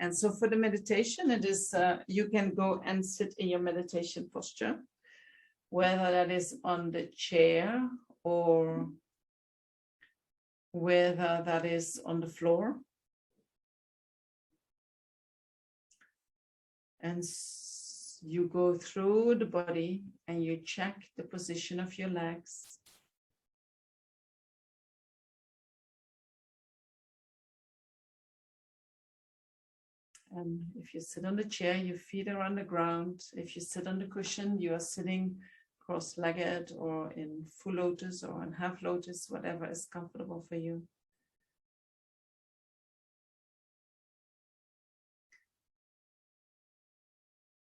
And so for the meditation, it is, you can go and sit in your meditation posture, whether that is on the chair or whether that is on the floor. And you go through the body and you check the position of your legs. And if you sit on the chair, your feet are on the ground. If you sit on the cushion, you are sitting cross-legged or in full lotus or in half lotus, whatever is comfortable for you.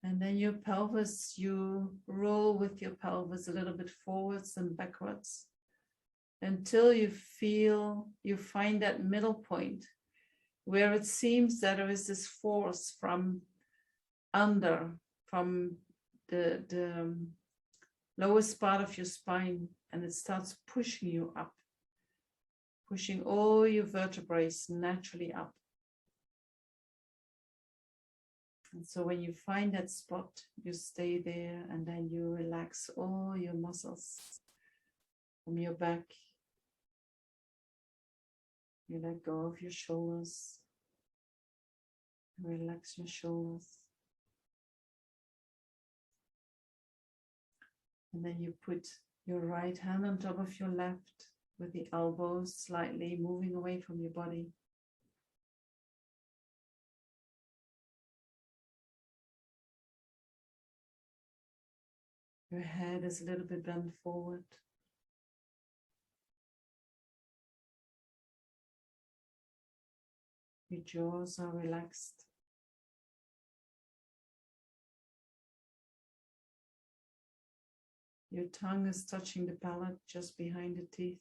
And then your pelvis, you roll with your pelvis a little bit forwards and backwards until you feel, you find that middle point where it seems that there is this force from under, from the lowest part of your spine, and it starts pushing you up, pushing all your vertebrae naturally up. And so when you find that spot, you stay there and then you relax all your muscles from your back. You let go of your shoulders. Relax your shoulders. And then you put your right hand on top of your left with the elbows slightly moving away from your body. Your head is a little bit bent forward. Your jaws are relaxed. Your tongue is touching the palate just behind the teeth.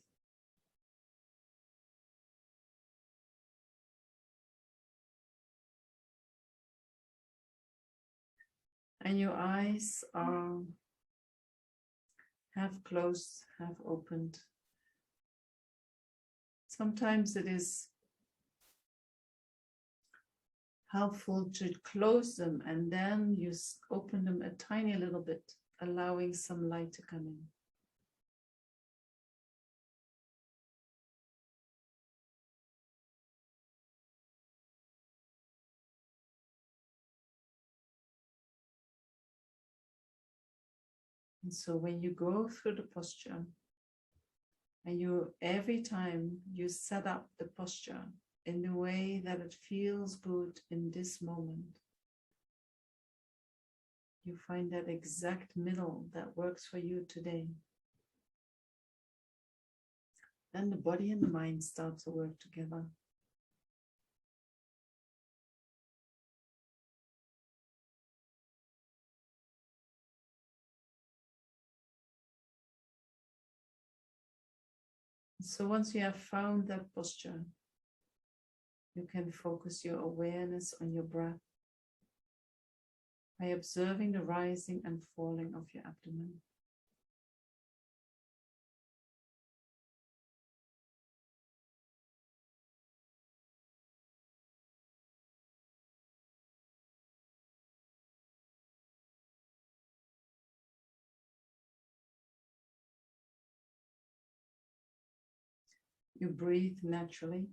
And your eyes are half closed, half opened. Sometimes it is helpful to close them and then you open them a tiny little bit, allowing some light to come in. And so when you go through the posture, and you every time you set up the posture in the way that it feels good in this moment, you find that exact middle that works for you today. Then the body and the mind start to work together. So once you have found that posture, you can focus your awareness on your breath by observing the rising and falling of your abdomen. You breathe naturally.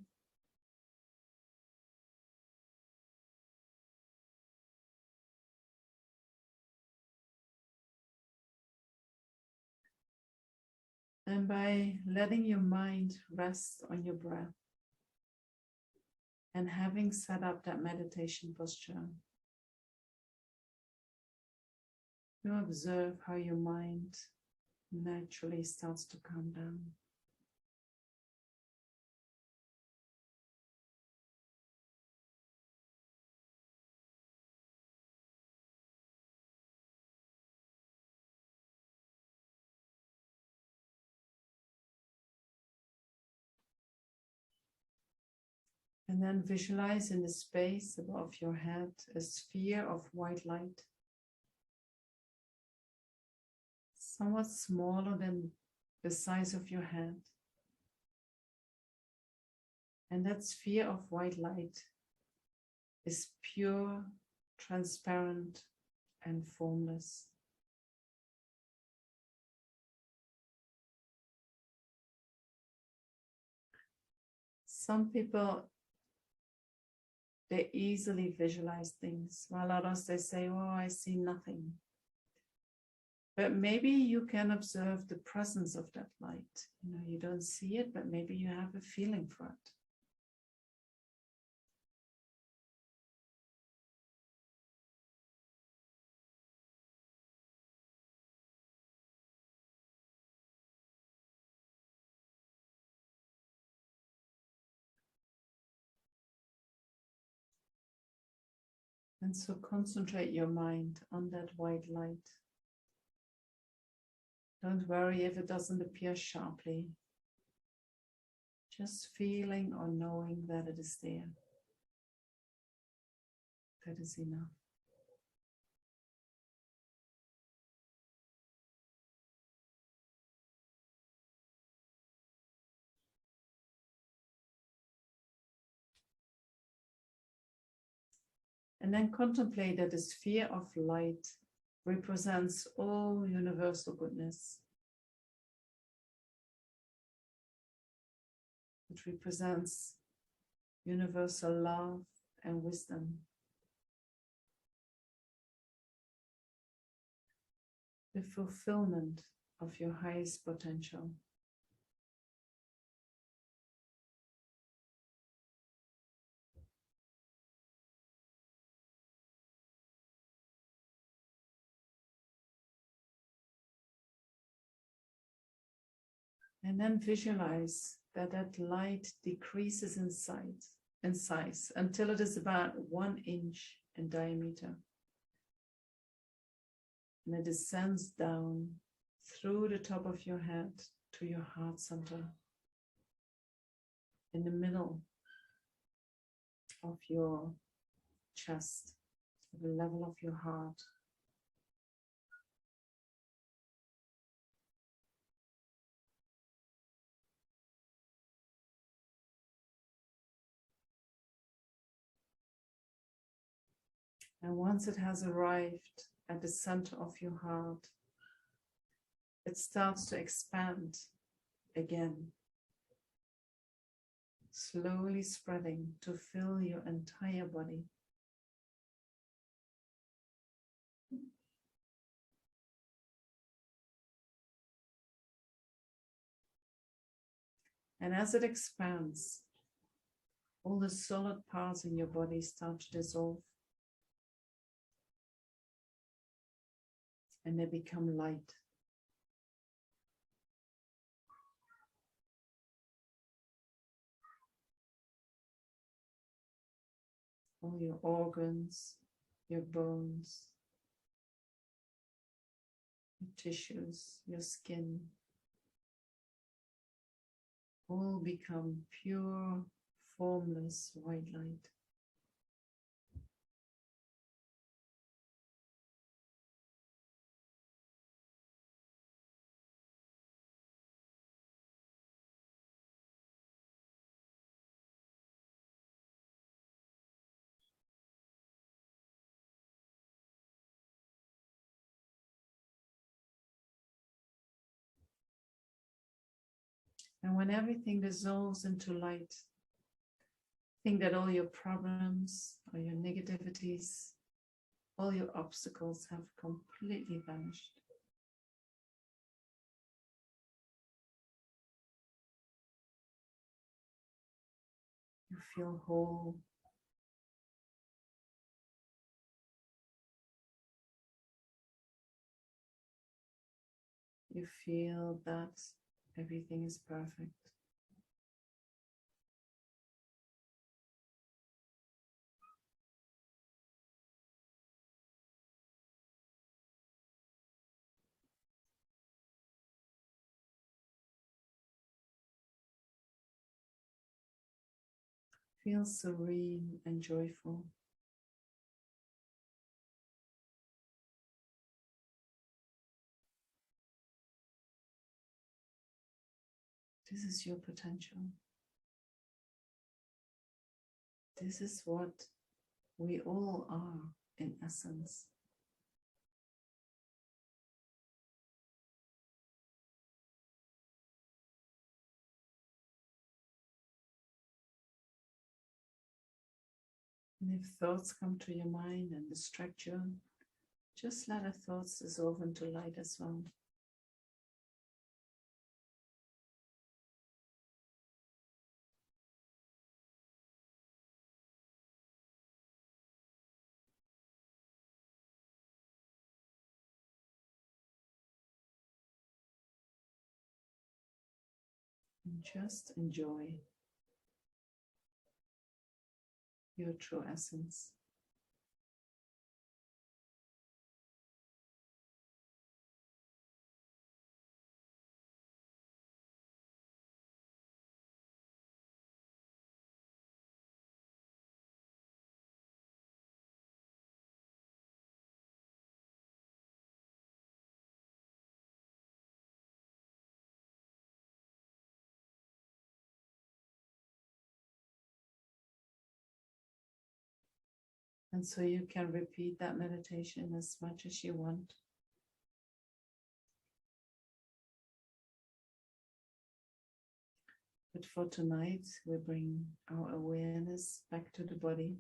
And by letting your mind rest on your breath and having set up that meditation posture, you observe how your mind naturally starts to calm down. And then visualize in the space above your head a sphere of white light, somewhat smaller than the size of your head. And that sphere of white light is pure, transparent, and formless. Some people, they easily visualize things, while others, they say, oh, I see nothing. But maybe you can observe the presence of that light. You don't see it, but maybe you have a feeling for it. And so concentrate your mind on that white light. Don't worry if it doesn't appear sharply. Just feeling or knowing that it is there. That is enough. And then contemplate that the sphere of light represents all universal goodness. It represents universal love and wisdom. The fulfillment of your highest potential. And then visualize that that light decreases in size until it is about 1 inch in diameter. And it descends down through the top of your head to your heart center, in the middle of your chest, at the level of your heart. And once it has arrived at the center of your heart, it starts to expand again, slowly spreading to fill your entire body. And as it expands, all the solid parts in your body start to dissolve. And they become light. All your organs, your bones, your tissues, your skin, all become pure, formless white light. And when everything dissolves into light, think that all your problems, all your negativities, all your obstacles have completely vanished. You feel whole. You feel that everything is perfect. Feel serene and joyful. This is your potential. This is what We all are in essence. And if thoughts come to your mind and distract you, just let the thoughts dissolve into light as well. And just enjoy your true essence. And so you can repeat that meditation as much as you want. But for tonight, we bring our awareness back to the body.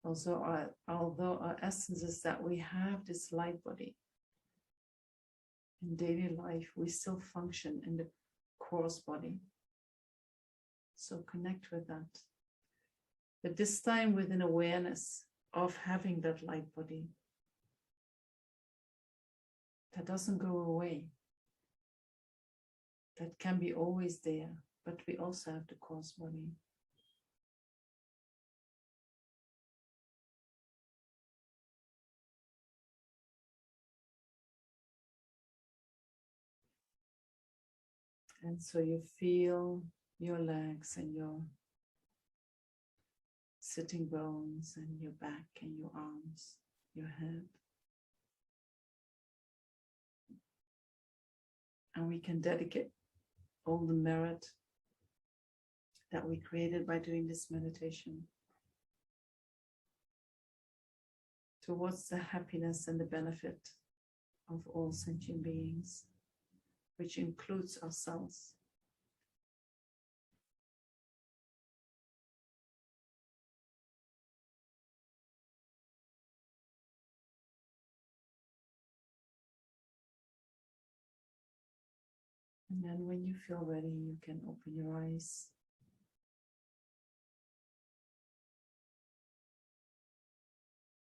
Also, although our essence is that we have this light body, in daily life, we still function in the coarse body. So connect with that. But this time with an awareness of having that light body. That doesn't go away. That can be always there, but we also have the coarse body. And so you feel your legs and your sitting bones and your back and your arms, your head. And we can dedicate all the merit that we created by doing this meditation towards the happiness and the benefit of all sentient beings, which includes ourselves. And then when you feel ready, you can open your eyes.